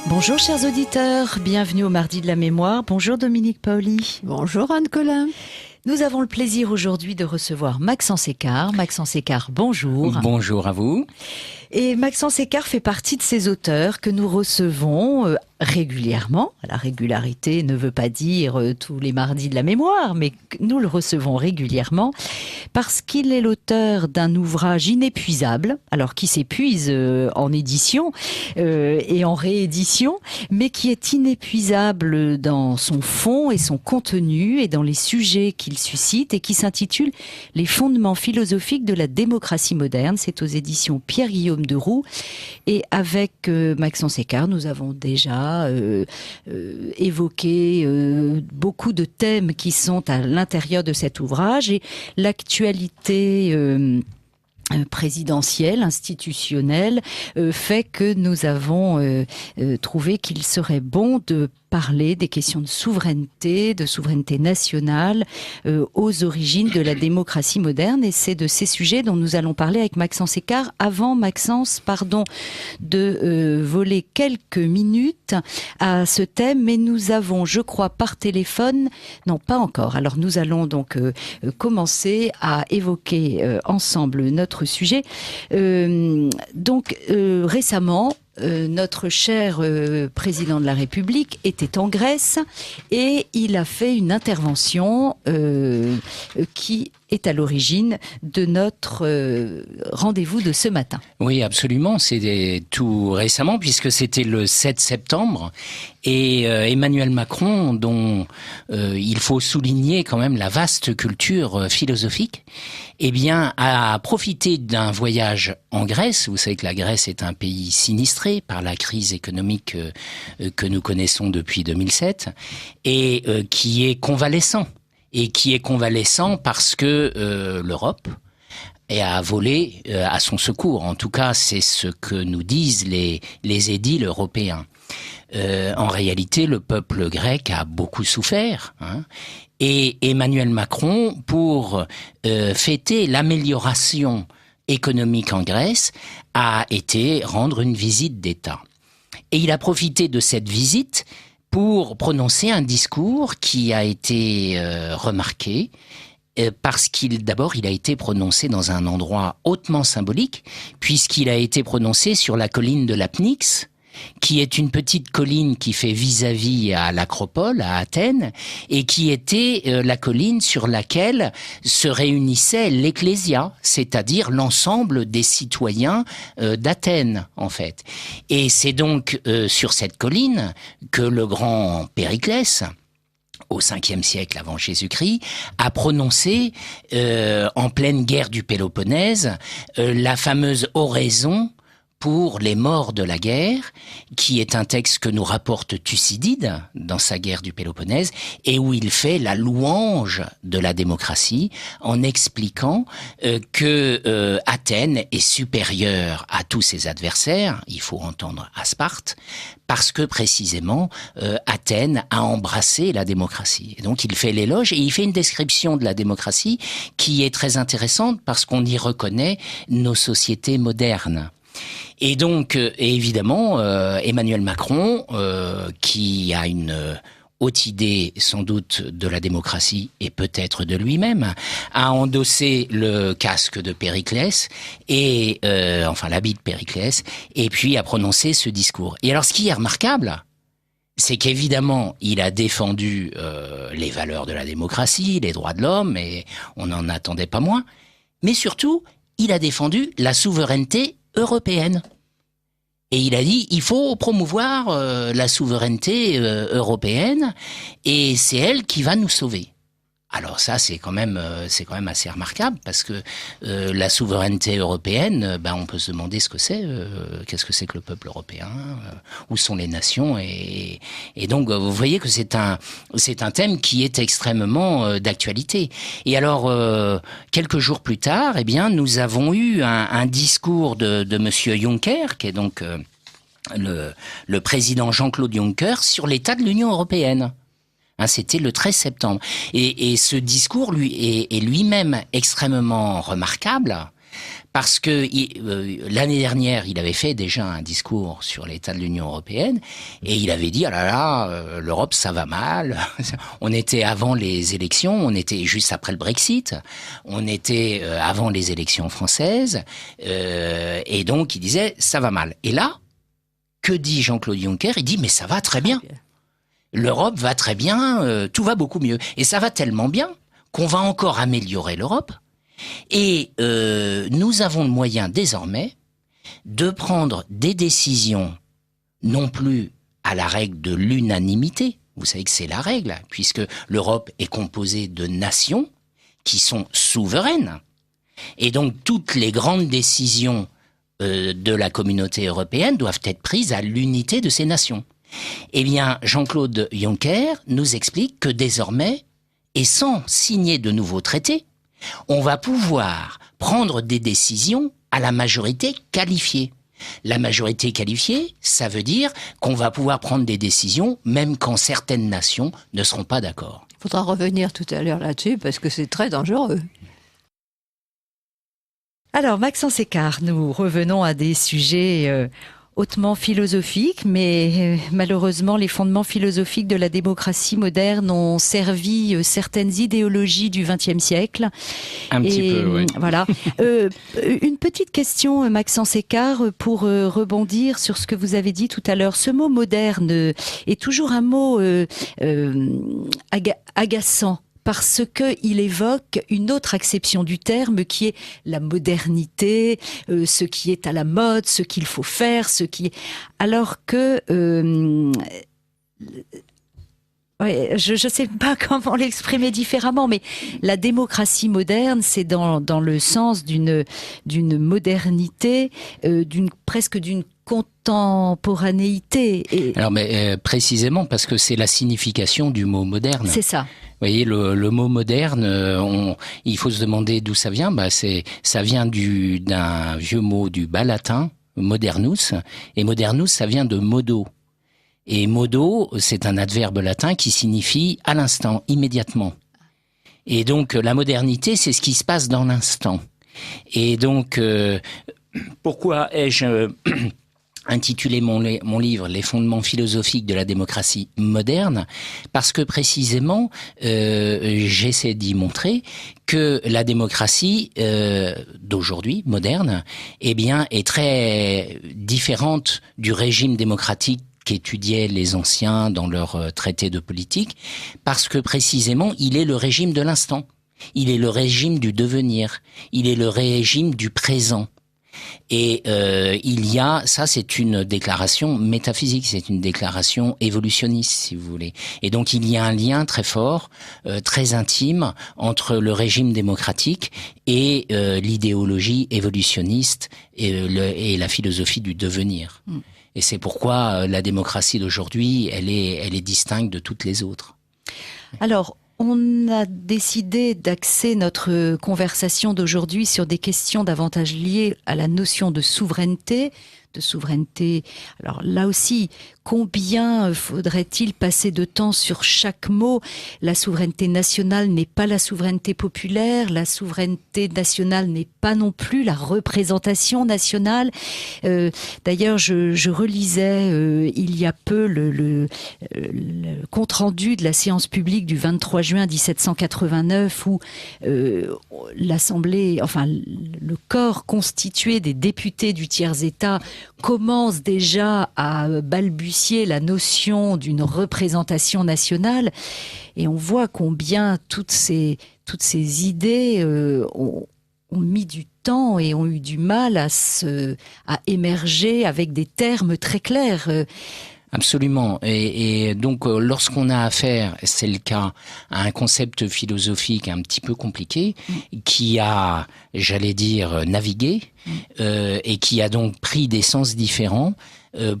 Bonjour chers auditeurs, bienvenue au Mardi de la Mémoire. Bonjour Dominique Paoli. Bonjour Anne Collin. Nous avons le plaisir aujourd'hui de recevoir Maxence Eckart. Maxence Eckart, bonjour. Bonjour à vous. Et Maxence Eckart fait partie de ces auteurs que nous recevons régulièrement. La régularité ne veut pas dire tous les mardis de la mémoire, mais nous le recevons régulièrement parce qu'il est l'auteur d'un ouvrage inépuisable, alors qui s'épuise en édition et en réédition, mais qui est inépuisable dans son fond et son contenu et dans les sujets qu'il suscite et qui s'intitule « Les fondements philosophiques de la démocratie moderne ». C'est aux éditions Pierre-Guillaume Deroux. Et avec Maxence Eckart, nous avons déjà évoqué beaucoup de thèmes qui sont à l'intérieur de cet ouvrage et l'actualité présidentielle, institutionnelle, fait que nous avons trouvé qu'il serait bon de parler des questions de souveraineté nationale aux origines de la démocratie moderne. Et c'est de ces sujets dont nous allons parler avec Maxence Eckart. Avant, Maxence, pardon de voler quelques minutes à ce thème, mais nous avons, je crois, par téléphone, non pas encore. Alors nous allons donc commencer à évoquer ensemble notre sujet. Récemment, notre cher président de la République était en Grèce et il a fait une intervention qui est à l'origine de notre rendez-vous de ce matin. Oui, absolument. C'est tout récemment, puisque c'était le 7 septembre. Et Emmanuel Macron, dont il faut souligner quand même la vaste culture philosophique, eh bien, a profité d'un voyage en Grèce. Vous savez que la Grèce est un pays sinistré par la crise économique que nous connaissons depuis 2007 et qui est convalescent. Et qui est convalescent parce que l'Europe a volé à son secours. En tout cas, c'est ce que nous disent les édiles européens. En réalité, le peuple grec a beaucoup souffert. Et Emmanuel Macron, pour fêter l'amélioration économique en Grèce, a été rendre une visite d'État. Et il a profité de cette visite pour prononcer un discours qui a été remarqué parce d'abord il a été prononcé dans un endroit hautement symbolique, puisqu'il a été prononcé sur la colline de l'Apnix, qui est une petite colline qui fait vis-à-vis à l'Acropole, à Athènes, et qui était la colline sur laquelle se réunissait l'Ecclésia, c'est-à-dire l'ensemble des citoyens d'Athènes, en fait. Et c'est donc sur cette colline que le grand Périclès, au 5e siècle avant Jésus-Christ, a prononcé, en pleine guerre du Péloponnèse, la fameuse oraison pour les morts de la guerre, qui est un texte que nous rapporte Thucydide dans sa guerre du Péloponnèse, et où il fait la louange de la démocratie en expliquant que Athènes est supérieure à tous ses adversaires, il faut entendre à Sparte, parce que précisément Athènes a embrassé la démocratie. Et donc il fait l'éloge et il fait une description de la démocratie qui est très intéressante parce qu'on y reconnaît nos sociétés modernes. Et donc, évidemment, Emmanuel Macron, qui a une haute idée sans doute de la démocratie et peut-être de lui-même, a endossé le casque de Périclès, et enfin l'habit de Périclès, et puis a prononcé ce discours. Et alors, ce qui est remarquable, c'est qu'évidemment, il a défendu les valeurs de la démocratie, les droits de l'homme, et on n'en attendait pas moins, mais surtout, il a défendu la souveraineté européenne. Et il a dit, il faut promouvoir la souveraineté européenne et c'est elle qui va nous sauver. Alors ça, c'est quand même assez remarquable parce que la souveraineté européenne, on peut se demander ce que c'est. Qu'est-ce que c'est que le peuple européen, où sont les nations et donc vous voyez que c'est un thème qui est extrêmement d'actualité. Et alors quelques jours plus tard, nous avons eu un discours de Monsieur Juncker, qui est donc le président Jean-Claude Juncker, sur l'état de l'Union européenne. C'était le 13 septembre. Et ce discours est lui-même extrêmement remarquable Parce que l'année dernière, il avait fait déjà un discours sur l'état de l'Union européenne et il avait dit ah là là, l'Europe ça va mal. On était avant les élections, on était juste après le Brexit, on était avant les élections françaises et donc il disait ça va mal. Et là, que dit Jean-Claude Juncker? Il dit mais ça va très bien. L'Europe va très bien, tout va beaucoup mieux. Et ça va tellement bien qu'on va encore améliorer l'Europe. Et nous avons le moyen désormais de prendre des décisions non plus à la règle de l'unanimité. Vous savez que c'est la règle, puisque l'Europe est composée de nations qui sont souveraines. Et donc toutes les grandes décisions de la communauté européenne doivent être prises à l'unité de ces nations. Eh bien, Jean-Claude Juncker nous explique que désormais, et sans signer de nouveaux traités, on va pouvoir prendre des décisions à la majorité qualifiée. La majorité qualifiée, ça veut dire qu'on va pouvoir prendre des décisions même quand certaines nations ne seront pas d'accord. Il faudra revenir tout à l'heure là-dessus parce que c'est très dangereux. Alors, Maxence Eckart, nous revenons à des sujets hautement philosophiques, mais malheureusement, les fondements philosophiques de la démocratie moderne ont servi certaines idéologies du XXe siècle. Un petit peu, oui. Voilà. Une petite question, Maxence Eckart, pour rebondir sur ce que vous avez dit tout à l'heure. Ce mot moderne est toujours un mot agaçant, parce qu'il évoque une autre acception du terme qui est la modernité, ce qui est à la mode, ce qu'il faut faire, alors que... Ouais, je ne sais pas comment l'exprimer différemment, mais la démocratie moderne, c'est dans le sens d'une modernité, presque d'une contemporanéité. Alors, mais précisément parce que c'est la signification du mot moderne. C'est ça. Vous voyez, le mot moderne, il faut se demander d'où ça vient. Ça vient d'un vieux mot du bas latin, modernus, et modernus, ça vient de modo. Et modo, c'est un adverbe latin qui signifie à l'instant, immédiatement. Et donc, la modernité, c'est ce qui se passe dans l'instant. Et donc, pourquoi ai-je intitulé mon livre « Les fondements philosophiques de la démocratie moderne » parce que précisément, j'essaie d'y montrer que la démocratie d'aujourd'hui, moderne, eh bien, est très différente du régime démocratique qu'étudiaient les anciens dans leurs traités de politique, parce que précisément, il est le régime de l'instant. Il est le régime du devenir. Il est le régime du présent. Et ça c'est une déclaration métaphysique, c'est une déclaration évolutionniste si vous voulez. Et donc il y a un lien très fort, très intime entre le régime démocratique et l'idéologie évolutionniste et la philosophie du devenir. Et c'est pourquoi la démocratie d'aujourd'hui, elle est distincte de toutes les autres. Alors, on a décidé d'axer notre conversation d'aujourd'hui sur des questions davantage liées à la notion de souveraineté. Alors là aussi, combien faudrait-il passer de temps sur chaque mot? La souveraineté nationale n'est pas la souveraineté populaire, la souveraineté nationale n'est pas non plus la représentation nationale. D'ailleurs, je relisais il y a peu le compte-rendu de la séance publique du 23 juin 1789 où l'Assemblée, enfin le corps constitué des députés du tiers-État commence déjà à balbutier la notion d'une représentation nationale, et on voit combien toutes ces idées ont mis du temps et ont eu du mal à émerger avec des termes très clairs. Absolument. Et donc, lorsqu'on a affaire, c'est le cas, à un concept philosophique un petit peu compliqué, qui a, j'allais dire, navigué, et qui a donc pris des sens différents,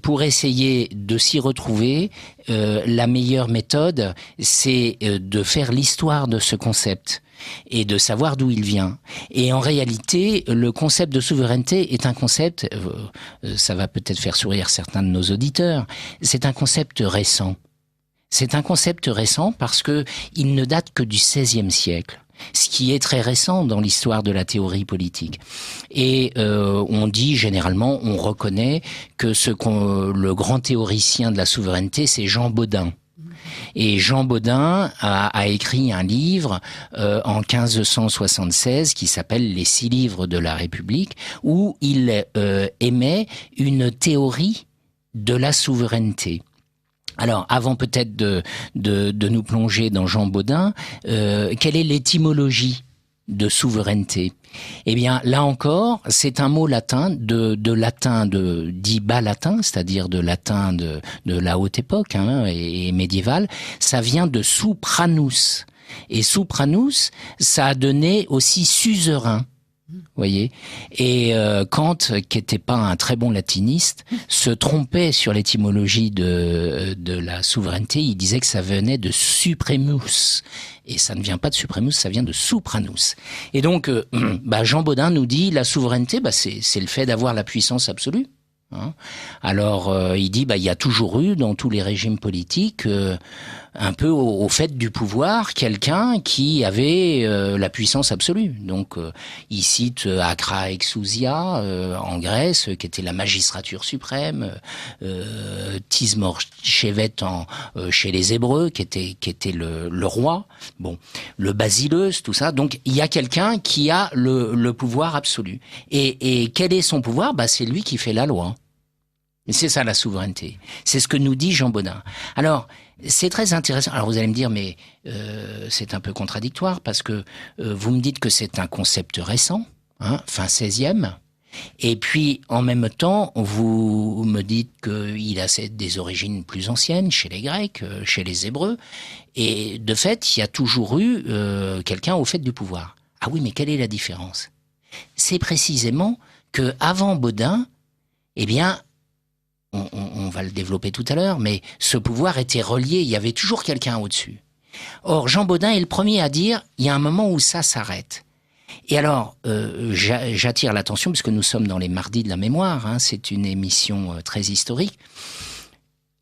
pour essayer de s'y retrouver, la meilleure méthode, c'est de faire l'histoire de ce concept et de savoir d'où il vient. Et en réalité, le concept de souveraineté est un concept, ça va peut-être faire sourire certains de nos auditeurs, c'est un concept récent. C'est un concept récent parce que il ne date que du XVIe siècle. ce qui est très récent dans l'histoire de la théorie politique. Et on dit généralement, on reconnaît que le grand théoricien de la souveraineté, c'est Jean Bodin. Et Jean Bodin a écrit un livre en 1576 qui s'appelle Les 6 livres de la République, où il émet une théorie de la souveraineté. Alors, avant peut-être de nous plonger dans Jean Bodin, quelle est l'étymologie de souveraineté? Eh bien, là encore, c'est un mot latin, dit bas latin, c'est-à-dire de latin de la haute époque et médiévale. Ça vient de supranus. Et supranus, ça a donné aussi suzerain. Voyez, et Kant, qui n'était pas un très bon latiniste, se trompait sur l'étymologie de la souveraineté. Il disait que ça venait de supremus, et ça ne vient pas de supremus, ça vient de supranus. Et donc, Jean Bodin nous dit la souveraineté, c'est le fait d'avoir la puissance absolue. Alors, il dit, il y a toujours eu dans tous les régimes politiques un peu au fait du pouvoir quelqu'un qui avait la puissance absolue. Donc, il cite Akra Exousia en Grèce, qui était la magistrature suprême, Tismor-Chevet chez les Hébreux, qui était le roi. Bon, le Basileus, tout ça. Donc, il y a quelqu'un qui a le pouvoir absolu. Et quel est son pouvoir? C'est lui qui fait la loi. Et c'est ça la souveraineté. C'est ce que nous dit Jean Bodin. Alors, c'est très intéressant. Alors vous allez me dire, mais c'est un peu contradictoire parce que vous me dites que c'est un concept récent, fin 16e, et puis en même temps, vous me dites qu'il a des origines plus anciennes chez les Grecs, chez les Hébreux, et de fait, il y a toujours eu quelqu'un au fait du pouvoir. Ah oui, mais quelle est la différence? C'est précisément que avant Bodin, eh bien, on va le développer tout à l'heure, mais ce pouvoir était relié, il y avait toujours quelqu'un au-dessus. Or, Jean Bodin est le premier à dire, il y a un moment où ça s'arrête. Et alors, j'attire l'attention, puisque nous sommes dans les Mardis de la mémoire, c'est une émission très historique.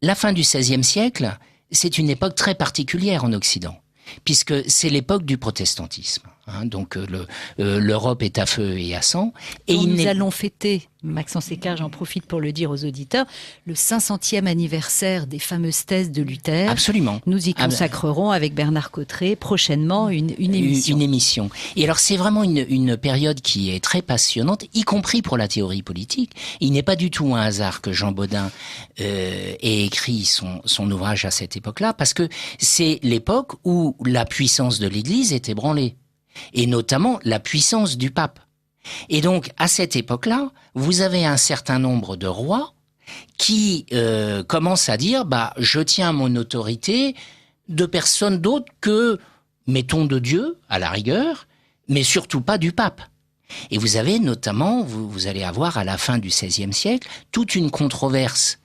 La fin du XVIe siècle, c'est une époque très particulière en Occident, puisque c'est l'époque du protestantisme. Donc l'Europe est à feu et à sang. Et nous allons fêter, Maxence Écart, j'en profite pour le dire aux auditeurs, le 500e anniversaire des fameuses thèses de Luther. Absolument. Nous y consacrerons avec Bernard Cotterêts prochainement une émission. Une émission. Et alors c'est vraiment une période qui est très passionnante, y compris pour la théorie politique. Il n'est pas du tout un hasard que Jean Bodin ait écrit son ouvrage à cette époque-là, parce que c'est l'époque où la puissance de l'Église est ébranlée. Et notamment la puissance du pape. Et donc, à cette époque-là, vous avez un certain nombre de rois qui commencent à dire « je tiens mon autorité de personne d'autre que, mettons, de Dieu, à la rigueur, mais surtout pas du pape ». Et vous avez notamment, vous allez avoir à la fin du XVIe siècle, toute une controverse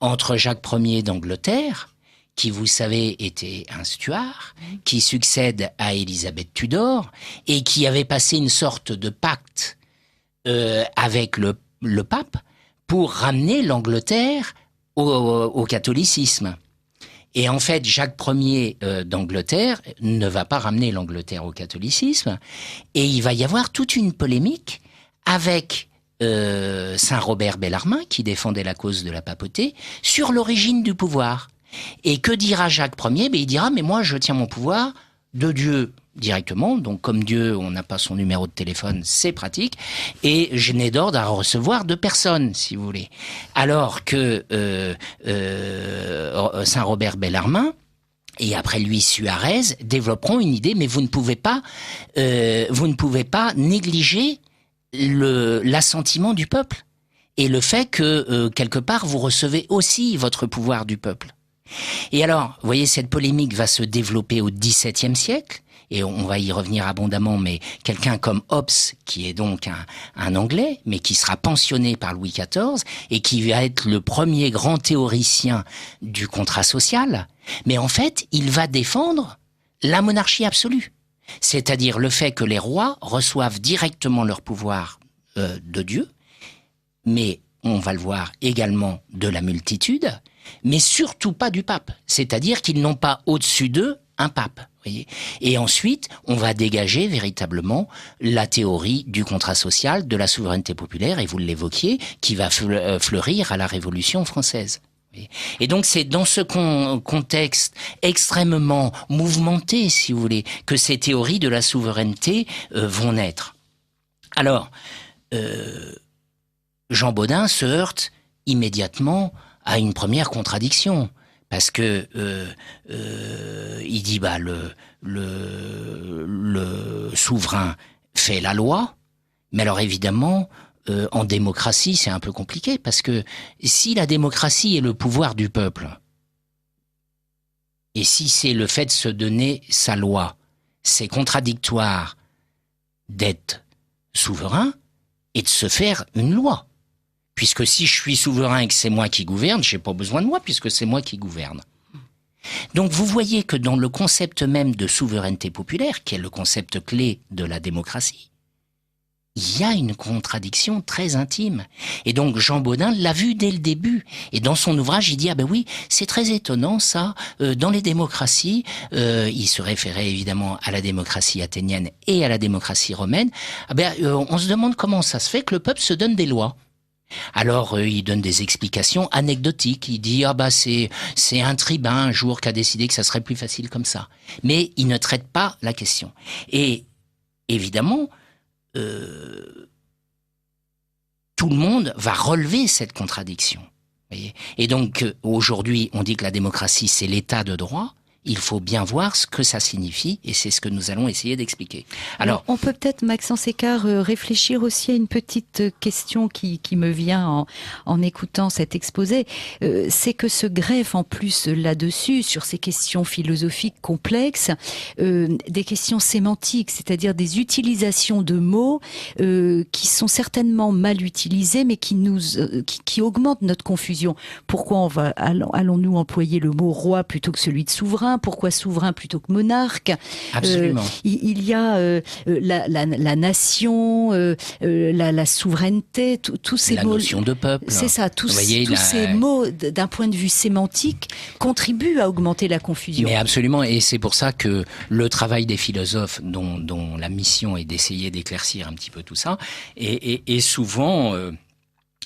entre Jacques Ier d'Angleterre, qui, vous savez, était un Stuart, qui succède à Élisabeth Tudor, et qui avait passé une sorte de pacte avec le pape pour ramener l'Angleterre au catholicisme. Et en fait, Jacques Ier d'Angleterre ne va pas ramener l'Angleterre au catholicisme, et il va y avoir toute une polémique avec Saint Robert Bellarmin, qui défendait la cause de la papauté, sur l'origine du pouvoir. Et que dira Jacques Ier? Il dira, mais moi je tiens mon pouvoir de Dieu directement, donc comme Dieu, on n'a pas son numéro de téléphone, c'est pratique, et je n'ai d'ordre à recevoir de personne, si vous voulez. Alors que Saint Robert Bellarmin, et après lui Suarez, développeront une idée, mais vous ne pouvez pas négliger l'assentiment du peuple, et le fait que, quelque part, vous recevez aussi votre pouvoir du peuple. Et alors, vous voyez, cette polémique va se développer au XVIIe siècle, et on va y revenir abondamment, mais quelqu'un comme Hobbes, qui est donc un Anglais, mais qui sera pensionné par Louis XIV, et qui va être le premier grand théoricien du contrat social, mais en fait, il va défendre la monarchie absolue. C'est-à-dire le fait que les rois reçoivent directement leur pouvoir de Dieu, mais on va le voir également de la multitude, mais surtout pas du pape. C'est-à-dire qu'ils n'ont pas au-dessus d'eux un pape. Voyez. Et ensuite, on va dégager véritablement la théorie du contrat social, de la souveraineté populaire, et vous l'évoquiez, qui va fleurir à la Révolution française. Et donc c'est dans ce contexte extrêmement mouvementé, si vous voulez, que ces théories de la souveraineté vont naître. Alors, Jean Bodin se heurte immédiatement à une première contradiction. Parce que il dit le souverain fait la loi, mais alors évidemment en démocratie c'est un peu compliqué parce que si la démocratie est le pouvoir du peuple et si c'est le fait de se donner sa loi, c'est contradictoire d'être souverain et de se faire une loi. Puisque si je suis souverain et que c'est moi qui gouverne, je n'ai pas besoin de moi puisque c'est moi qui gouverne. Donc vous voyez que dans le concept même de souveraineté populaire, qui est le concept clé de la démocratie, il y a une contradiction très intime. Et donc Jean Bodin l'a vu dès le début. Et dans son ouvrage, il dit « Ah ben oui, c'est très étonnant ça, dans les démocraties, il se référait évidemment à la démocratie athénienne et à la démocratie romaine, on se demande comment ça se fait que le peuple se donne des lois. » Alors il donne des explications anecdotiques. Il dit c'est un tribun un jour qui a décidé que ça serait plus facile comme ça. Mais il ne traite pas la question. Et évidemment, tout le monde va relever cette contradiction. Voyez. Et donc aujourd'hui, on dit que la démocratie c'est l'état de droit. Il faut bien voir ce que ça signifie et c'est ce que nous allons essayer d'expliquer. Alors, on peut peut-être, Maxence Eckart, réfléchir aussi à une petite question qui me vient en écoutant cet exposé. C'est que se greffe en plus là-dessus, sur ces questions philosophiques complexes, des questions sémantiques, c'est-à-dire des utilisations de mots qui sont certainement mal utilisés, mais qui augmentent notre confusion. Pourquoi allons-nous employer le mot roi plutôt que celui de souverain ? Pourquoi souverain plutôt que monarque ? Absolument. Il y a la nation, la souveraineté, tous ces mots. La notion de peuple. C'est ça, tous ces mots, d'un point de vue sémantique, contribuent à augmenter la confusion. Mais absolument, et c'est pour ça que le travail des philosophes, dont la mission est d'essayer d'éclaircir un petit peu tout ça, est souvent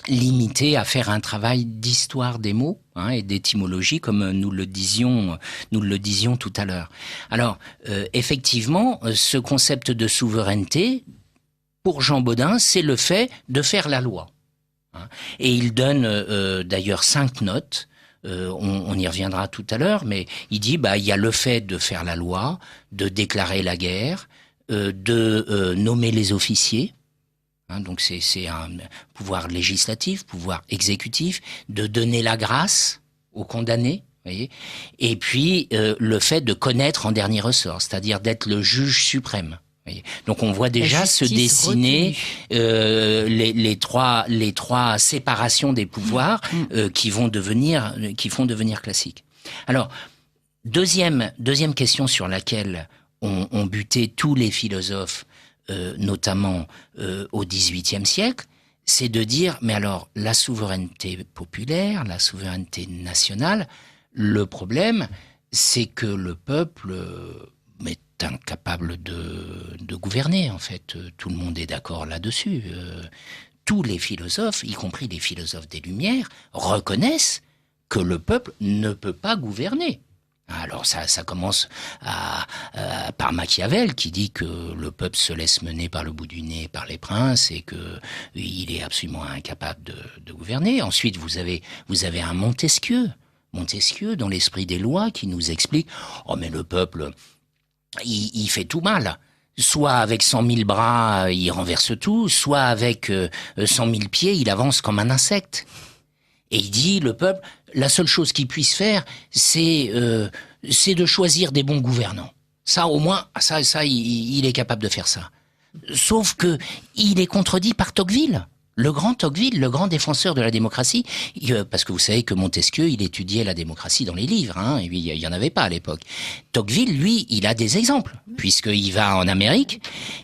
limité à faire un travail d'histoire des mots et d'étymologie, comme nous le disions tout à l'heure. Alors, effectivement, ce concept de souveraineté, pour Jean Bodin, c'est le fait de faire la loi. Et il donne d'ailleurs 5 notes. On y reviendra tout à l'heure, mais il dit il y a le fait de faire la loi, de déclarer la guerre, de nommer les officiers. Donc c'est un pouvoir législatif, pouvoir exécutif, de donner la grâce aux condamnés, voyez, et puis le fait de connaître en dernier ressort, c'est-à-dire d'être le juge suprême. Voyez. Donc on voit déjà se dessiner les trois séparations des pouvoirs qui font devenir classiques. Alors deuxième question sur laquelle ont buté tous les philosophes, notamment au XVIIIe siècle, c'est de dire, mais alors, la souveraineté populaire, la souveraineté nationale, le problème, c'est que le peuple est incapable de gouverner, en fait. Tout le monde est d'accord là-dessus. Tous les philosophes, y compris les philosophes des Lumières, reconnaissent que le peuple ne peut pas gouverner. Alors ça commence par Machiavel qui dit que le peuple se laisse mener par le bout du nez par les princes et que il est absolument incapable de gouverner. Ensuite vous avez un Montesquieu dans l'esprit des lois qui nous explique mais le peuple il fait tout mal. Soit avec 100 000 bras il renverse tout, soit avec 100 000 pieds il avance comme un insecte. Et il dit, le peuple, la seule chose qu'il puisse faire, c'est de choisir des bons gouvernants. Ça, au moins, il est capable de faire ça. Sauf que il est contredit par Tocqueville. Le grand Tocqueville, le grand défenseur de la démocratie, parce que vous savez que Montesquieu, il étudiait la démocratie dans les livres, et il y en avait pas à l'époque. Tocqueville, lui, il a des exemples, puisqu'il va en Amérique,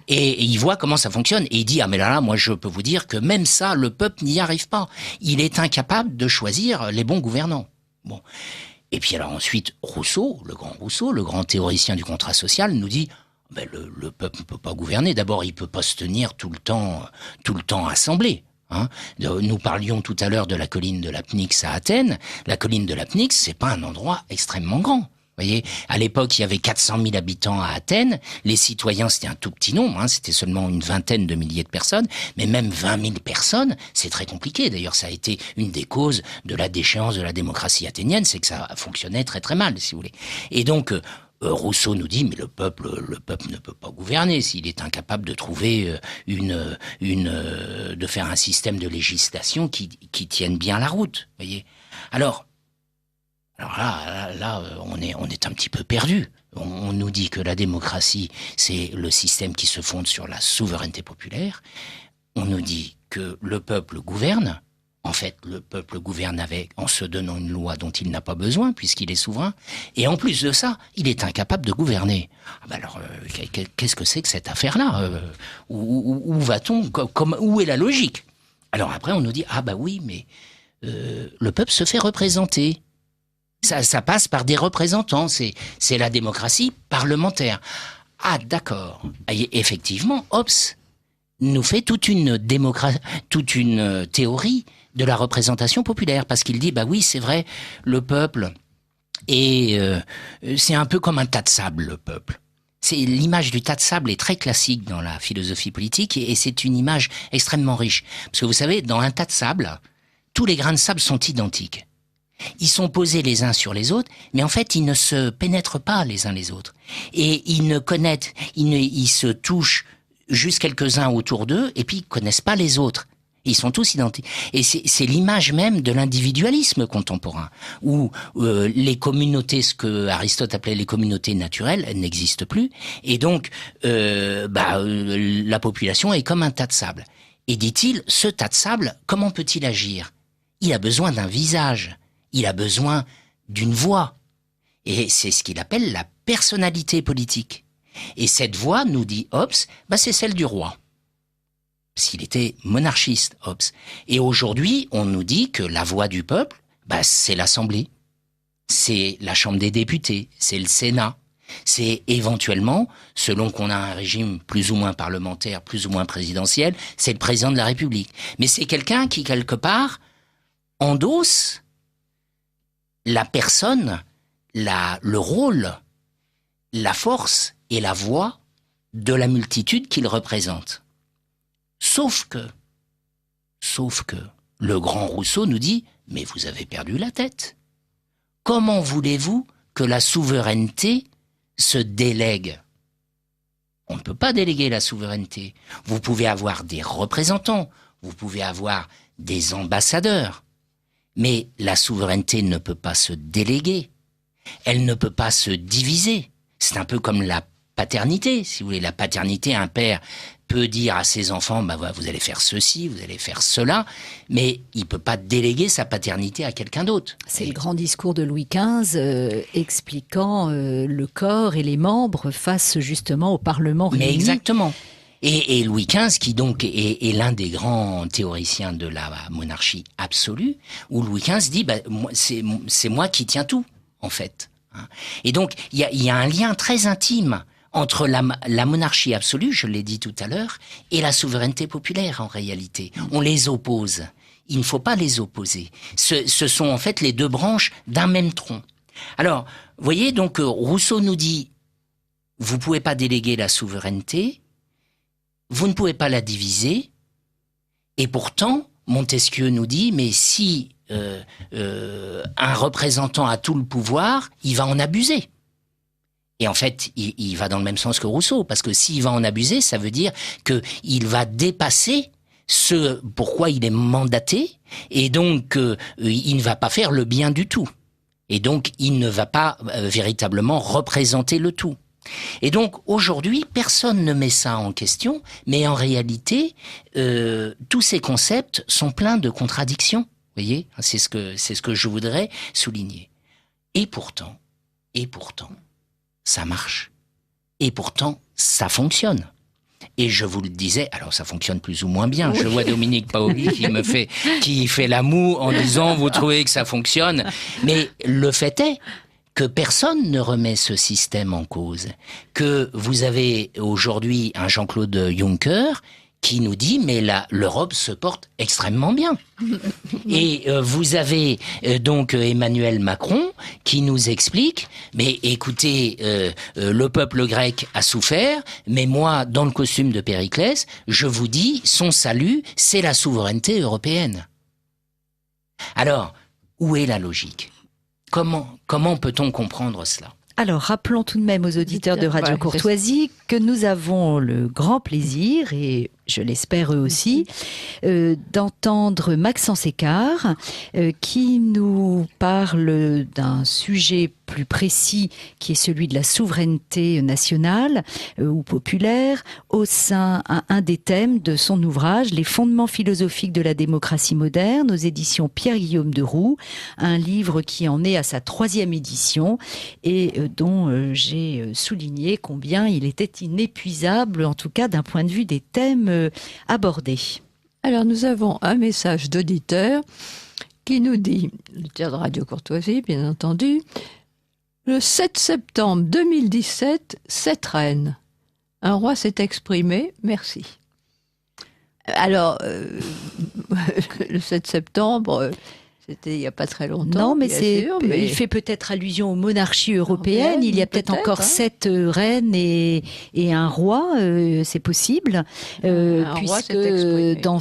et il voit comment ça fonctionne, et il dit, mais là, moi, je peux vous dire que même ça, le peuple n'y arrive pas. Il est incapable de choisir les bons gouvernants. Bon. Et puis alors ensuite, Rousseau, le grand théoricien du contrat social, nous dit ben le peuple ne peut pas gouverner. D'abord, il peut pas se tenir tout le temps assemblé. Hein. Nous parlions tout à l'heure de la colline de l'Apnix à Athènes. La colline de l'Apnix, c'est pas un endroit extrêmement grand. Vous voyez, à l'époque, il y avait 400 000 habitants à Athènes. Les citoyens, c'était un tout petit nombre, hein, c'était seulement une vingtaine de milliers de personnes. Mais même 20 000 personnes, c'est très compliqué. D'ailleurs, ça a été une des causes de la déchéance de la démocratie athénienne, c'est que ça fonctionnait très très mal, si vous voulez. Et donc, Rousseau nous dit, mais le peuple ne peut pas gouverner s'il est incapable de trouver de faire un système de législation qui tienne bien la route. Vous voyez. Alors là, on est un petit peu perdu. On nous dit que la démocratie, c'est le système qui se fonde sur la souveraineté populaire. On nous dit que le peuple gouverne. En fait, le peuple gouverne en se donnant une loi dont il n'a pas besoin, puisqu'il est souverain. Et en plus de ça, il est incapable de gouverner. Alors, qu'est-ce que c'est que cette affaire-là Où va-t-on où est la logique? Alors après, on nous dit, ah bah oui, mais le peuple se fait représenter. Ça passe par des représentants, c'est la démocratie parlementaire. Ah d'accord. Et effectivement, Hobbes nous fait toute une théorie de la représentation populaire, parce qu'il dit, bah oui, c'est vrai, le peuple c'est un peu comme un tas de sable, le peuple. L'image du tas de sable est très classique dans la philosophie politique, et c'est une image extrêmement riche. Parce que vous savez, dans un tas de sable, tous les grains de sable sont identiques. Ils sont posés les uns sur les autres, mais en fait, ils ne se pénètrent pas les uns les autres. Et ils se touchent juste quelques-uns autour d'eux, et puis ils connaissent pas les autres. Ils sont tous identiques. Et c'est l'image même de l'individualisme contemporain, où les communautés, ce que Aristote appelait les communautés naturelles, elles n'existent plus. Et donc, la population est comme un tas de sable. Et dit-il, ce tas de sable, comment peut-il agir? Il a besoin d'un visage. Il a besoin d'une voix. Et c'est ce qu'il appelle la personnalité politique. Et cette voix, nous dit Hobbes, c'est celle du roi. S'il était monarchiste, Hobbes. Et aujourd'hui, on nous dit que la voix du peuple, c'est l'Assemblée. C'est la Chambre des députés. C'est le Sénat. C'est éventuellement, selon qu'on a un régime plus ou moins parlementaire, plus ou moins présidentiel, c'est le président de la République. Mais c'est quelqu'un qui, quelque part, endosse la personne, le rôle, la force et la voix de la multitude qu'il représente. Sauf que, le grand Rousseau nous dit, mais vous avez perdu la tête. Comment voulez-vous que la souveraineté se délègue? On ne peut pas déléguer la souveraineté. Vous pouvez avoir des représentants, vous pouvez avoir des ambassadeurs, mais la souveraineté ne peut pas se déléguer. Elle ne peut pas se diviser. C'est un peu comme la paternité, si vous voulez. La paternité, un père peut dire à ses enfants, vous allez faire ceci, vous allez faire cela, mais il peut pas déléguer sa paternité à quelqu'un d'autre. C'est le grand discours de Louis XV expliquant le corps et les membres face justement au Parlement réuni. Mais exactement. Et Louis XV, qui donc est l'un des grands théoriciens de la monarchie absolue, où Louis XV dit, c'est moi qui tiens tout, en fait. Et donc, il y a un lien très intime entre la monarchie absolue, je l'ai dit tout à l'heure, et la souveraineté populaire, en réalité. On les oppose. Il ne faut pas les opposer. Ce sont en fait les deux branches d'un même tronc. Alors, vous voyez, donc, Rousseau nous dit, vous pouvez pas déléguer la souveraineté, vous ne pouvez pas la diviser, et pourtant, Montesquieu nous dit, mais si un représentant a tout le pouvoir, il va en abuser. Et en fait, il va dans le même sens que Rousseau, parce que s'il va en abuser, ça veut dire qu'il va dépasser ce pourquoi il est mandaté, et donc il ne va pas faire le bien du tout. Et donc, il ne va pas véritablement représenter le tout. Et donc, aujourd'hui, personne ne met ça en question, mais en réalité, tous ces concepts sont pleins de contradictions. Vous voyez, c'est ce que je voudrais souligner. Et pourtant, ça marche. Et pourtant, ça fonctionne. Et je vous le disais, alors ça fonctionne plus ou moins bien. Je vois Dominique Paoli qui fait la moue en disant vous trouvez que ça fonctionne. Mais le fait est que personne ne remet ce système en cause. Que vous avez aujourd'hui un Jean-Claude Juncker qui nous dit mais l'Europe se porte extrêmement bien. Et vous avez donc Emmanuel Macron qui nous explique mais écoutez, le peuple grec a souffert, mais moi, dans le costume de Périclès, je vous dis, son salut, c'est la souveraineté européenne. Alors, où est la logique ? Comment peut-on comprendre cela ? Alors, rappelons tout de même aux auditeurs de Radio Courtoisie que nous avons le grand plaisir, et je l'espère eux aussi, d'entendre Maxence Écart, qui nous parle d'un sujet plus précis, qui est celui de la souveraineté nationale ou populaire, au sein un des thèmes de son ouvrage « Les fondements philosophiques de la démocratie moderne » aux éditions Pierre-Guillaume de Roux, un livre qui en est à sa 3e édition et dont j'ai souligné combien il était inépuisable, en tout cas d'un point de vue des thèmes abordés. Alors nous avons un message d'auditeur qui nous dit, l'auditeur de Radio Courtoisie bien entendu, le 7 septembre 2017, 7 reines. Un roi s'est exprimé, merci. Alors, le 7 septembre... C'était il n'y a pas très longtemps. Non, mais il fait peut-être allusion aux monarchies européennes. Il y a peut-être encore 7 reines et un roi, c'est possible, puisque dans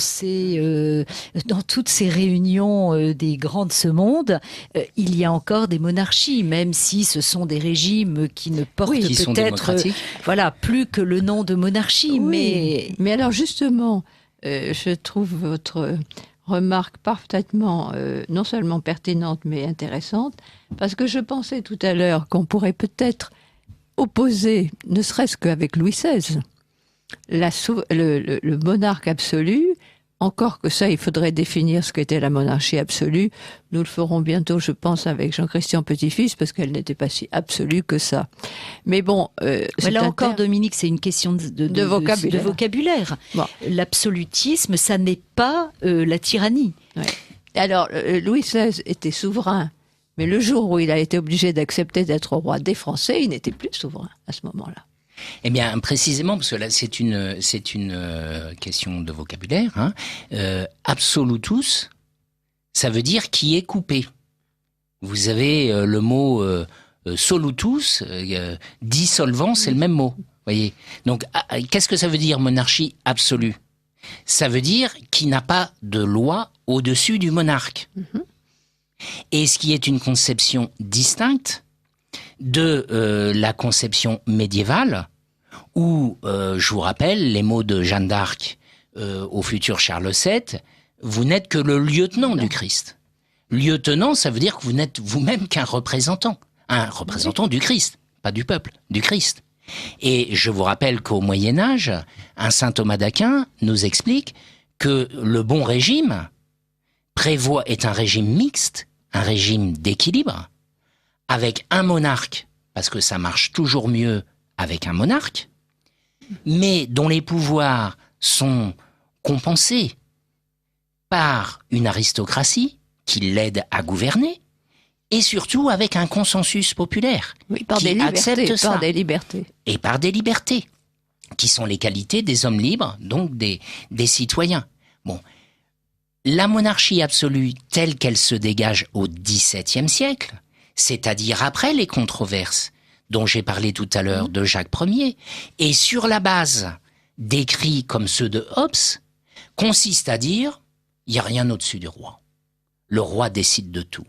toutes ces réunions des grands de ce monde, il y a encore des monarchies, même si ce sont des régimes qui ne portent peut-être plus que le nom de monarchie. Oui. Mais alors justement, je trouve votre remarque parfaitement, non seulement pertinente, mais intéressante, parce que je pensais tout à l'heure qu'on pourrait peut-être opposer, ne serait-ce qu'avec Louis XVI, le monarque absolu, encore que ça, il faudrait définir ce qu'était la monarchie absolue. Nous le ferons bientôt, je pense, avec Jean-Christian Petit-Fils, parce qu'elle n'était pas si absolue que ça. Mais bon... là encore, Dominique, c'est une question de vocabulaire. Bon. L'absolutisme, ça n'est pas la tyrannie. Ouais. Alors, Louis XVI était souverain, mais le jour où il a été obligé d'accepter d'être roi des Français, il n'était plus souverain à ce moment-là. Eh bien, précisément, parce que là, c'est une question de vocabulaire. Hein. Absolutus, ça veut dire qui est coupé. Vous avez le mot solutus, dissolvant, c'est le même mot. Voyez. Donc, qu'est-ce que ça veut dire monarchie absolue ? Ça veut dire qui n'a pas de loi au-dessus du monarque. Mm-hmm. Et ce qui est une conception distincte de la conception médiévale, où, je vous rappelle, les mots de Jeanne d'Arc au futur Charles VII, vous n'êtes que le lieutenant du Christ. Lieutenant, ça veut dire que vous n'êtes vous-même qu'un représentant du Christ, pas du peuple, du Christ. Et je vous rappelle qu'au Moyen-Âge, un saint Thomas d'Aquin nous explique que le bon régime est un régime mixte, un régime d'équilibre, avec un monarque, parce que ça marche toujours mieux avec un monarque, mais dont les pouvoirs sont compensés par une aristocratie qui l'aide à gouverner, et surtout avec un consensus populaire qui accepte ça. Par des libertés. Et par des libertés, qui sont les qualités des hommes libres, donc des citoyens. Bon, la monarchie absolue telle qu'elle se dégage au XVIIe siècle, c'est-à-dire après les controverses dont j'ai parlé tout à l'heure de Jacques Ier, et sur la base d'écrits comme ceux de Hobbes, consiste à dire il n'y a rien au-dessus du roi. Le roi décide de tout.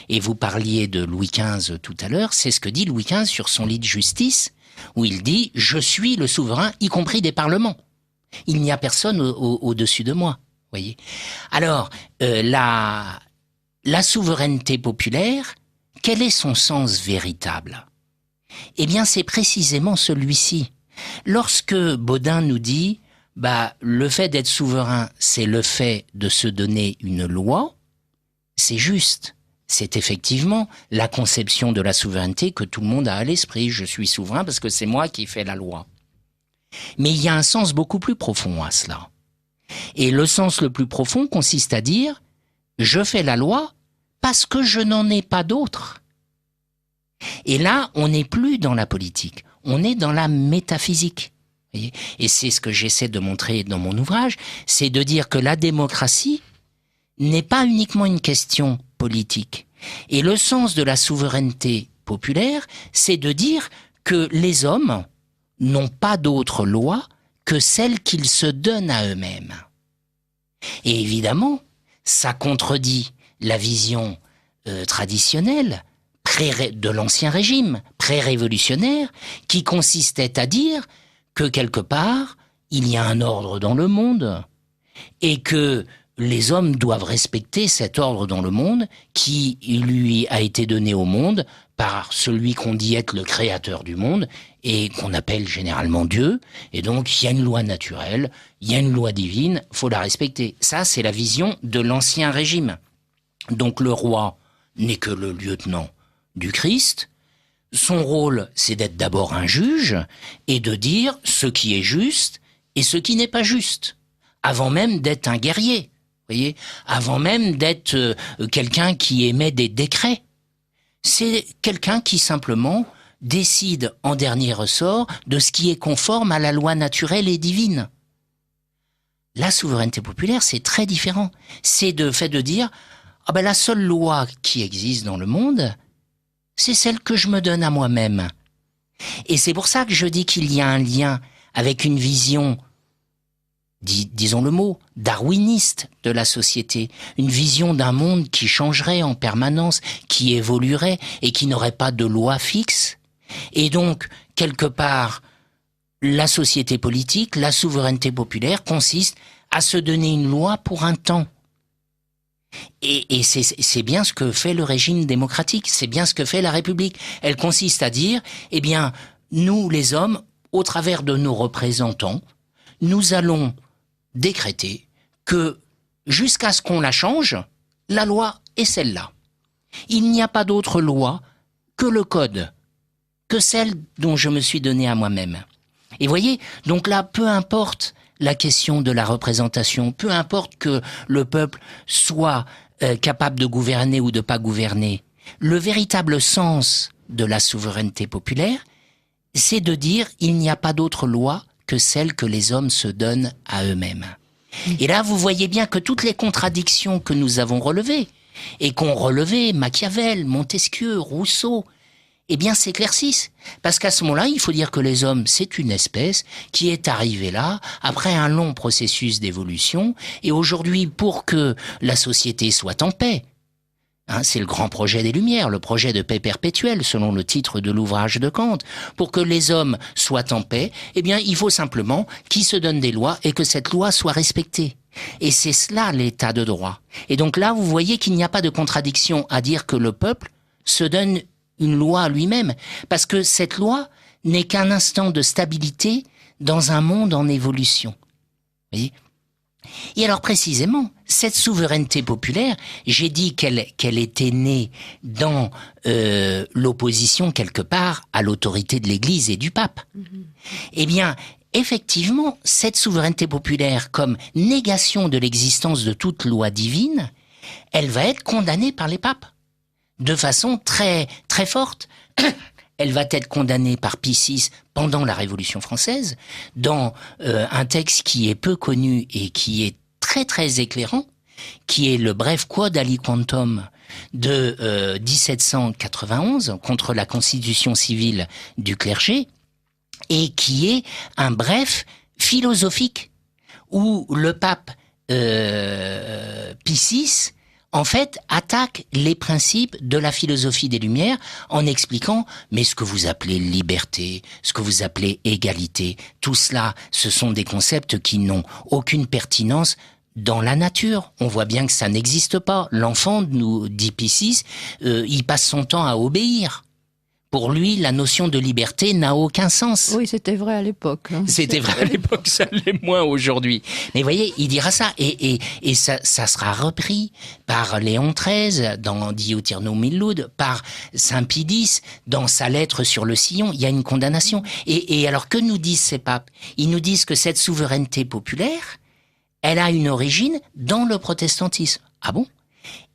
Et vous parliez de Louis XV tout à l'heure, c'est ce que dit Louis XV sur son lit de justice, où il dit « Je suis le souverain, y compris des parlements. Il n'y a personne au-dessus de moi. » Voyez. Alors, la souveraineté populaire, quel est son sens véritable ? Eh bien, c'est précisément celui-ci. Lorsque Baudin nous dit le fait d'être souverain, c'est le fait de se donner une loi, c'est juste. C'est effectivement la conception de la souveraineté que tout le monde a à l'esprit. Je suis souverain parce que c'est moi qui fais la loi. Mais il y a un sens beaucoup plus profond à cela. Et le sens le plus profond consiste à dire « je fais la loi parce que je n'en ai pas d'autre ». Et là, on n'est plus dans la politique, on est dans la métaphysique. Voyez ? Et c'est ce que j'essaie de montrer dans mon ouvrage, c'est de dire que la démocratie n'est pas uniquement une question politique. Et le sens de la souveraineté populaire, c'est de dire que les hommes n'ont pas d'autre loi que celle qu'ils se donnent à eux-mêmes. Et évidemment, ça contredit la vision traditionnelle de l'ancien régime, pré-révolutionnaire, qui consistait à dire que quelque part, il y a un ordre dans le monde et que les hommes doivent respecter cet ordre dans le monde qui lui a été donné au monde par celui qu'on dit être le créateur du monde et qu'on appelle généralement Dieu. Et donc, il y a une loi naturelle, il y a une loi divine, faut la respecter. Ça, c'est la vision de l'ancien régime. Donc, le roi n'est que le lieutenant du Christ. Son rôle, c'est d'être d'abord un juge et de dire ce qui est juste et ce qui n'est pas juste, avant même d'être un guerrier. Voyez, avant même d'être quelqu'un qui émet des décrets. C'est quelqu'un qui simplement décide en dernier ressort de ce qui est conforme à la loi naturelle et divine. La souveraineté populaire, c'est très différent. C'est le fait de dire ah ben la seule loi qui existe dans le monde, c'est celle que je me donne à moi-même. Et c'est pour ça que je dis qu'il y a un lien avec une vision, disons le mot, darwiniste de la société, une vision d'un monde qui changerait en permanence, qui évoluerait et qui n'aurait pas de loi fixe. Et donc, quelque part, la société politique, la souveraineté populaire consiste à se donner une loi pour un temps. Et c'est bien ce que fait le régime démocratique, c'est bien ce que fait la République. Elle consiste à dire, eh bien, nous les hommes, au travers de nos représentants, nous allons décréter que, jusqu'à ce qu'on la change, la loi est celle-là. Il n'y a pas d'autre loi que le code, que celle dont je me suis donné à moi-même. Et voyez, donc là, peu importe la question de la représentation, peu importe que le peuple soit capable de gouverner ou de pas gouverner, le véritable sens de la souveraineté populaire, c'est de dire il n'y a pas d'autre loi que celle que les hommes se donnent à eux-mêmes. Et là, vous voyez bien que toutes les contradictions que nous avons relevées, et qu'ont relevé Machiavel, Montesquieu, Rousseau, eh bien s'éclaircissent. Parce qu'à ce moment-là, il faut dire que les hommes, c'est une espèce qui est arrivée là, après un long processus d'évolution, et aujourd'hui, pour que la société soit en paix, c'est le grand projet des Lumières, le projet de paix perpétuelle, selon le titre de l'ouvrage de Kant. Pour que les hommes soient en paix, eh bien, il faut simplement qu'ils se donnent des lois et que cette loi soit respectée. Et c'est cela l'état de droit. Et donc là, vous voyez qu'il n'y a pas de contradiction à dire que le peuple se donne une loi à lui-même, parce que cette loi n'est qu'un instant de stabilité dans un monde en évolution. Vous voyez ? Et alors précisément, cette souveraineté populaire, j'ai dit qu'elle était née dans l'opposition quelque part à l'autorité de l'Église et du pape. Eh bien, effectivement, cette souveraineté populaire comme négation de l'existence de toute loi divine, elle va être condamnée par les papes de façon très, très forte. Elle va être condamnée par Pie VI pendant la Révolution française, dans un texte qui est peu connu et qui est très très éclairant, qui est le Bref Quod aliquantum de 1791 contre la constitution civile du clergé, et qui est un bref philosophique, où le pape Pie VI en fait, attaque les principes de la philosophie des Lumières en expliquant, mais ce que vous appelez liberté, ce que vous appelez égalité, tout cela, ce sont des concepts qui n'ont aucune pertinence dans la nature. On voit bien que ça n'existe pas. L'enfant, nous dit Pie VI, il passe son temps à obéir. Pour lui, la notion de liberté n'a aucun sens. Oui, c'était vrai à l'époque. Hein. C'était vrai à l'époque, ça l'est moins aujourd'hui. Mais voyez, il dira ça, et ça sera repris par Léon XIII dans Diuturno Illud, par Saint Pie X dans sa lettre sur le sillon. Il y a une condamnation. Et alors, que nous disent ces papes? Ils nous disent que cette souveraineté populaire, elle a une origine dans le protestantisme. Ah bon?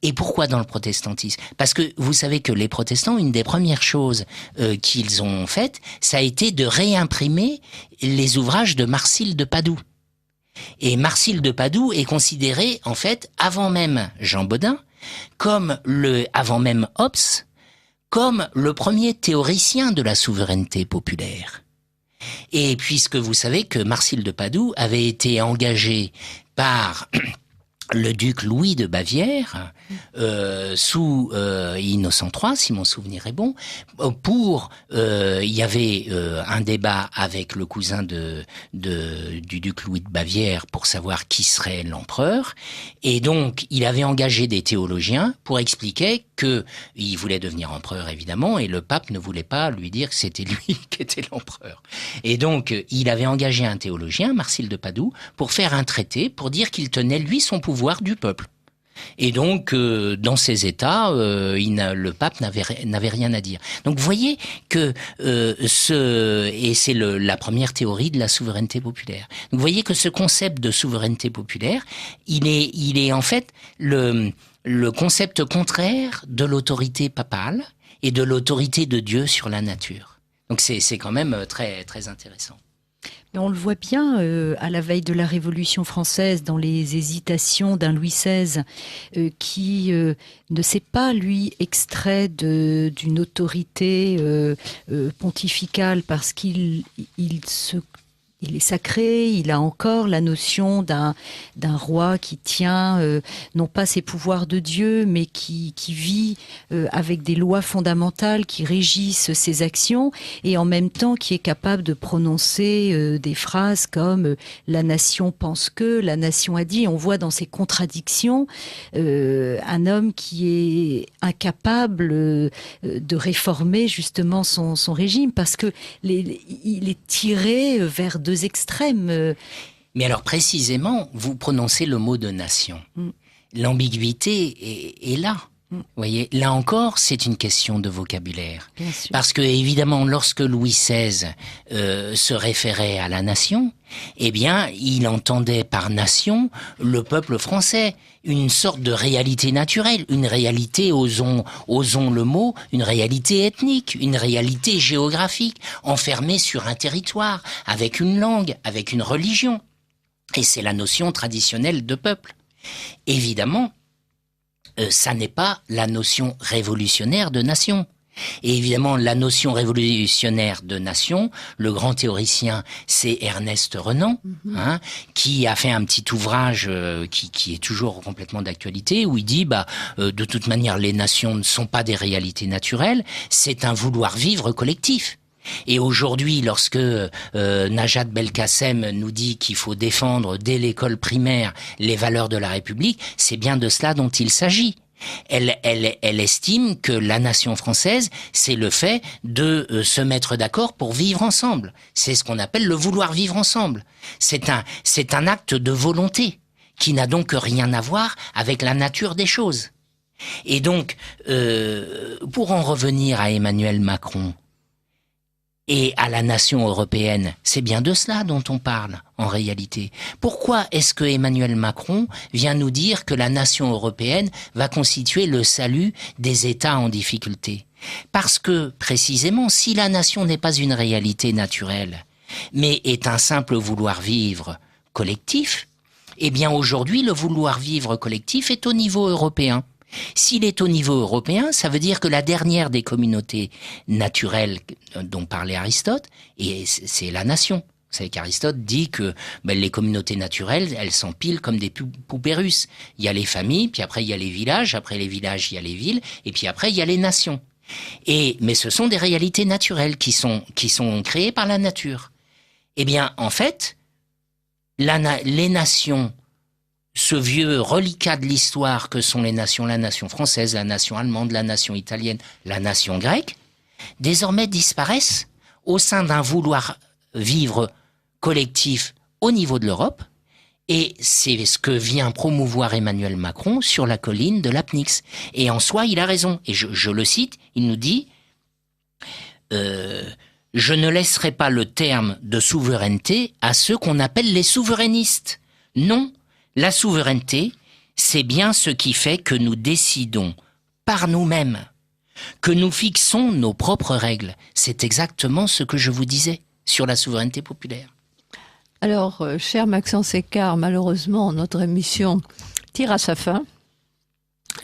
Et pourquoi dans le protestantisme? Parce que vous savez que les protestants, une des premières choses qu'ils ont faites, ça a été de réimprimer les ouvrages de Marcille de Padoue. Et Marcille de Padoue est considéré, en fait, avant même Jean Bodin, avant même Hobbes, comme le premier théoricien de la souveraineté populaire. Et puisque vous savez que Marcille de Padoue avait été engagé par le duc Louis de Bavière, sous Innocent III, si mon souvenir est bon, il y avait un débat avec le cousin du duc Louis de Bavière pour savoir qui serait l'empereur, et donc il avait engagé des théologiens pour expliquer que il voulait devenir empereur évidemment, et le pape ne voulait pas lui dire que c'était lui qui était l'empereur. Et donc il avait engagé un théologien, Marcille de Padoue, pour faire un traité pour dire qu'il tenait lui son pouvoir du peuple. Et donc, dans ces États, le pape n'avait rien à dire. Donc, vous voyez que c'est la première théorie de la souveraineté populaire. Donc, vous voyez que ce concept de souveraineté populaire, il est en fait le concept contraire de l'autorité papale et de l'autorité de Dieu sur la nature. Donc, c'est quand même très, très intéressant. On le voit bien à la veille de la Révolution française, dans les hésitations d'un Louis XVI qui ne s'est pas, lui, extrait d'une autorité pontificale parce qu'il est sacré, il a encore la notion d'un roi qui tient non pas ses pouvoirs de Dieu, mais qui vit avec des lois fondamentales qui régissent ses actions, et en même temps qui est capable de prononcer des phrases comme la nation pense que, la nation a dit. On voit dans ces contradictions un homme qui est incapable de réformer justement son régime, parce que il est tiré vers deux extrêmes. Mais alors précisément, vous prononcez le mot de nation. L'ambiguïté est là. Vous voyez, là encore, c'est une question de vocabulaire. Parce que évidemment, lorsque Louis XVI se référait à la nation, eh bien, il entendait par nation le peuple français, une sorte de réalité naturelle, une réalité, osons le mot, une réalité ethnique, une réalité géographique, enfermée sur un territoire, avec une langue, avec une religion. Et c'est la notion traditionnelle de peuple. Évidemment, ça n'est pas la notion révolutionnaire de nation. Et évidemment, la notion révolutionnaire de nation, le grand théoricien, c'est Ernest Renan, qui a fait un petit ouvrage qui est toujours complètement d'actualité, où il dit, de toute manière, les nations ne sont pas des réalités naturelles, c'est un vouloir vivre collectif. Et aujourd'hui, lorsque Najat Belkacem nous dit qu'il faut défendre dès l'école primaire les valeurs de la République, c'est bien de cela dont il s'agit. Elle estime que la nation française, c'est le fait de se mettre d'accord pour vivre ensemble. C'est ce qu'on appelle le vouloir vivre ensemble. C'est un acte de volonté qui n'a donc rien à voir avec la nature des choses. Et donc, pour en revenir à Emmanuel Macron et à la nation européenne, c'est bien de cela dont on parle, en réalité. Pourquoi est-ce que Emmanuel Macron vient nous dire que la nation européenne va constituer le salut des États en difficulté? Parce que, précisément, si la nation n'est pas une réalité naturelle, mais est un simple vouloir vivre collectif, eh bien aujourd'hui, le vouloir vivre collectif est au niveau européen. S'il est au niveau européen, ça veut dire que la dernière des communautés naturelles dont parlait Aristote, et c'est la nation. Vous savez qu'Aristote dit que les communautés naturelles, elles s'empilent comme des poupées russes. Il y a les familles, puis après il y a les villages, après les villages il y a les villes, et puis après il y a les nations. Mais ce sont des réalités naturelles qui sont créées par la nature. Eh bien, en fait, les nations, ce vieux reliquat de l'histoire que sont les nations, la nation française, la nation allemande, la nation italienne, la nation grecque, désormais disparaissent au sein d'un vouloir vivre collectif au niveau de l'Europe. Et c'est ce que vient promouvoir Emmanuel Macron sur la colline de l'Apnix. Et en soi, il a raison. Et je le cite, il nous dit je ne laisserai pas le terme de souveraineté à ceux qu'on appelle les souverainistes. Non, la souveraineté, c'est bien ce qui fait que nous décidons par nous-mêmes, que nous fixons nos propres règles. C'est exactement ce que je vous disais sur la souveraineté populaire. Alors, cher Maxence Écart, malheureusement, notre émission tire à sa fin.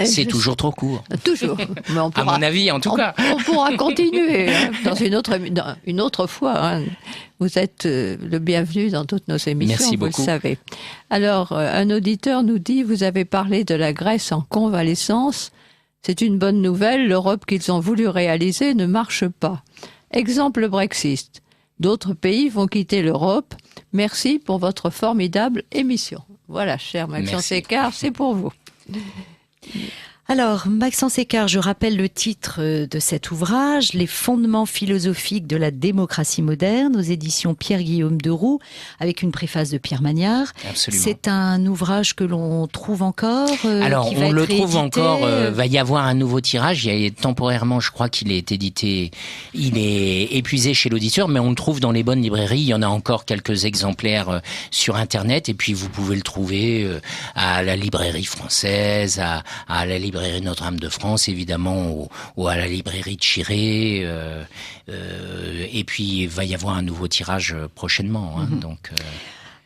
C'est toujours trop court. Toujours. Mais on pourra, à mon avis, en tout cas. On pourra continuer dans une autre fois. Hein. Vous êtes le bienvenu dans toutes nos émissions, Merci vous beaucoup. le savez. Alors, un auditeur nous dit, vous avez parlé de la Grèce en convalescence. C'est une bonne nouvelle, l'Europe qu'ils ont voulu réaliser ne marche pas. Exemple Brexit. D'autres pays vont quitter l'Europe. Merci pour votre formidable émission. Voilà, cher Maxence Écart, c'est pour vous. Alors, Maxence Écart, je rappelle le titre de cet ouvrage, Les fondements philosophiques de la démocratie moderne, aux éditions Pierre-Guillaume Deroux, avec une préface de Pierre Magnard. Absolument. C'est un ouvrage que l'on trouve encore Alors, qui va on le être trouve réédité, encore, va y avoir un nouveau tirage. Il y a, temporairement, je crois qu'il est édité, il est épuisé chez l'auditeur, mais on le trouve dans les bonnes librairies. Il y en a encore quelques exemplaires sur Internet, et puis vous pouvez le trouver à la librairie française, à la librairie Notre-Dame de France, évidemment, ou à la librairie de Chiré. Et puis, il va y avoir un nouveau tirage prochainement. Hein, donc,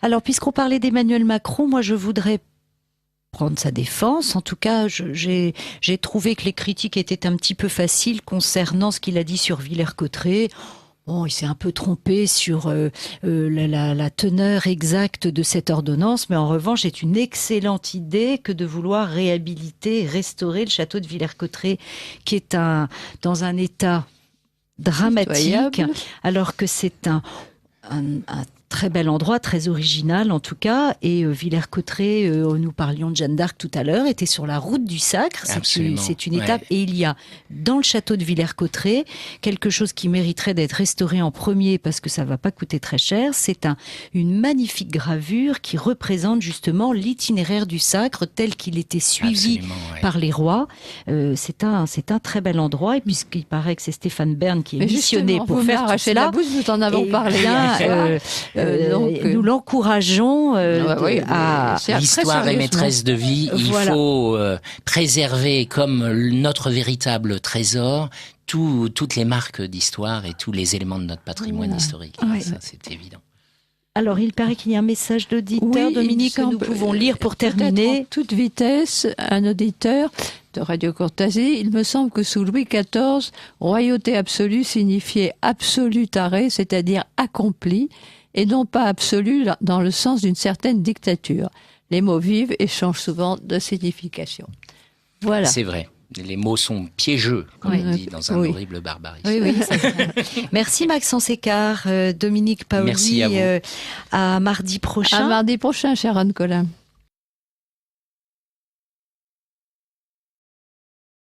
Alors, puisqu'on parlait d'Emmanuel Macron, moi, je voudrais prendre sa défense. En tout cas, j'ai trouvé que les critiques étaient un petit peu faciles concernant ce qu'il a dit sur Villers-Cotterêts. Bon, il s'est un peu trompé sur la teneur exacte de cette ordonnance, mais en revanche, c'est une excellente idée que de vouloir réhabiliter, restaurer le château de Villers-Cotterêts, qui est dans un état dramatique, Pitoyable. alors que c'est un très bel endroit, très original en tout cas. Et Villers-Cotterêts, nous parlions de Jeanne d'Arc tout à l'heure, était sur la route du Sacre. C'est une étape. Et il y a dans le château de Villers-Cotterêts quelque chose qui mériterait d'être restauré en premier parce que ça va pas coûter très cher. C'est une magnifique gravure qui représente justement l'itinéraire du Sacre tel qu'il était suivi par les rois. C'est un très bel endroit. Et puisqu'il paraît que c'est Stéphane Bern qui est missionné pour faire tout cela, la bouche, nous en avons parlé. Nous l'encourageons à... L'histoire est maîtresse de vie. Il faut préserver comme notre véritable trésor toutes les marques d'histoire et tous les éléments de notre patrimoine historique. Ouais. Ça, c'est évident. Alors, il paraît qu'il y a un message d'auditeur, Dominique, que nous pouvons lire pour terminer. En toute vitesse, un auditeur de Radio Courtoisie, il me semble que sous Louis XIV, royauté absolue signifiait absolutare, c'est-à-dire accompli, et non pas absolu dans le sens d'une certaine dictature. Les mots vivent et changent souvent de signification. Voilà. C'est vrai. Les mots sont piégeux, comme on dit, dans un horrible barbarisme. Oui, c'est vrai. Merci Maxence Écart, Dominique Paoli. Merci à vous. À mardi prochain. À mardi prochain, chère Anne Collin.